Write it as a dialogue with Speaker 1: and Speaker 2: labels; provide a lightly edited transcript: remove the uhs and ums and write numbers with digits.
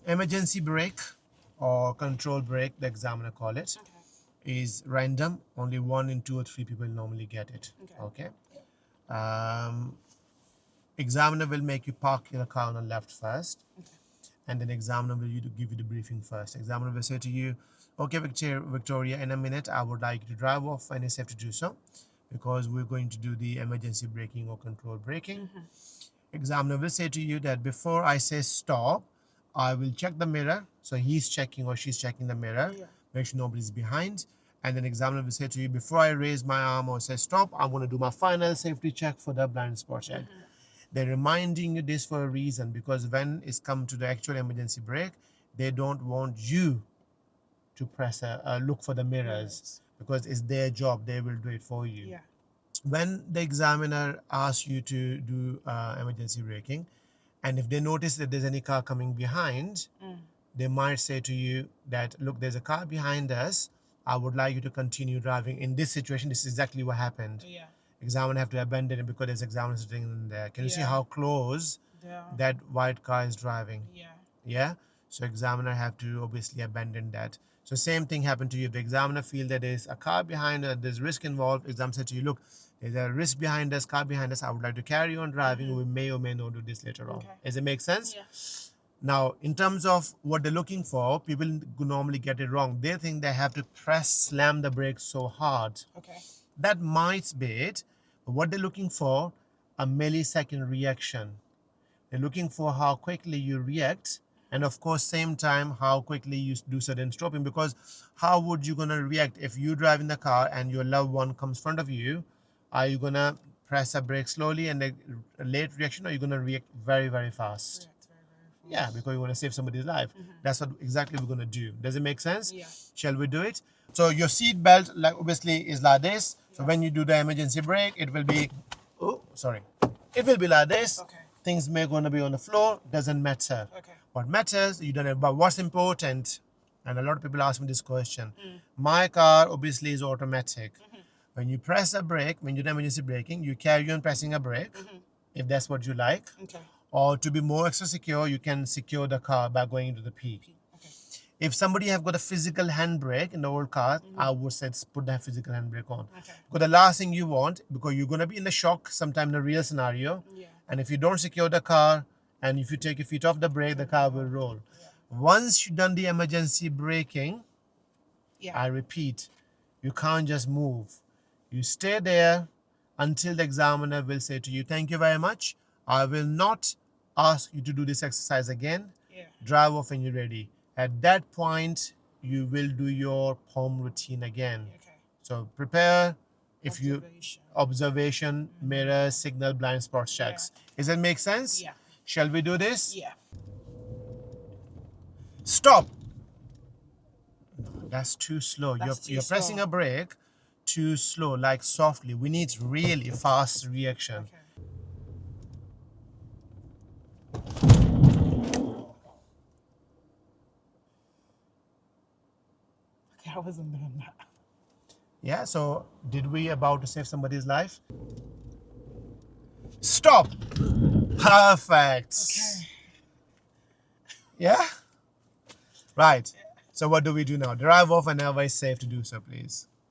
Speaker 1: Emergency brake or control brake, the examiner call it, is random. Only 1 in 2 or 3 people normally get it. Okay. Examiner will make you park your car on the left first, and then examiner will give you the briefing first. Examiner will say to you, okay, Victoria, in a minute I would like you to drive off and it's safe to do so, because we're going to do the emergency braking or control braking. Examiner will say to you that before I say stop, I will check the mirror. So he's checking or she's checking the mirror, make sure nobody's behind. And then examiner will say to you, before I raise my arm or say stop, I'm going to do my final safety check for the blind spot check. They're reminding you this for a reason, because when it's come to the actual emergency brake, they don't want you to press look for the mirrors, because it's their job. They will do it for you. When the examiner asks you to do emergency braking, and if they notice that there's any car coming behind, they might say to you that, look, there's a car behind us. I would like you to continue driving. In this situation, this is exactly what happened. Examiner have to abandon it because there's examiner sitting in there. Can you see how close that white car is driving? Yeah. So examiner have to obviously abandon that. So same thing happened to you. If the examiner feel that there's a car behind us, there's risk involved, examiner said to you, look, there's a risk behind us, car behind us. I would like to carry on driving. We may or may not do this later on. Does it make sense? Now, in terms of what they're looking for, people normally get it wrong. They think they have to slam the brakes so hard. That might be it. But what they're looking for, a millisecond reaction. They're looking for how quickly you react, and of course, same time, how quickly you do sudden stopping. Because how would you gonna react if you drive in the car and your loved one comes in front of you? Are you gonna press a brake slowly and a late reaction, or are you gonna react very, very fast? Yeah, because you want to save somebody's life. That's what exactly we're going to do. Does it make sense? Shall we do it? So your seat belt, like, obviously, is like this. So when you do the emergency brake, it will be, it will be like this. Things may going to be on the floor. Doesn't matter. What matters, you don't know. But what's important, and a lot of people ask me this question. My car obviously is automatic. When you press a brake, when you do emergency braking, you carry on pressing a brake, if that's what you like. Or to be more extra secure, you can secure the car by going into the P. If somebody have got a physical handbrake in the old car, I would say put that physical handbrake on. Because the last thing you want, because you're going to be in the shock sometime in the real scenario, and if you don't secure the car, and if you take your feet off the brake, the car will roll. Once you've done the emergency braking, I repeat, you can't just move. You stay there until the examiner will say to you, thank you very much. I will not ask you to do this exercise again. Drive off when you're ready. At that point, you will do your home routine again. So prepare if you observation, mirror, signal, blind spot checks. Does that make sense? Shall we do this? Stop. That's too slow. You're pressing a brake too slow, like softly. We need really fast reaction.
Speaker 2: I wasn't doing that.
Speaker 1: Yeah, so did we about to save somebody's life? Stop. Perfect. Yeah? Right. So what do we do now? Drive off whenever it's safe to do so, please.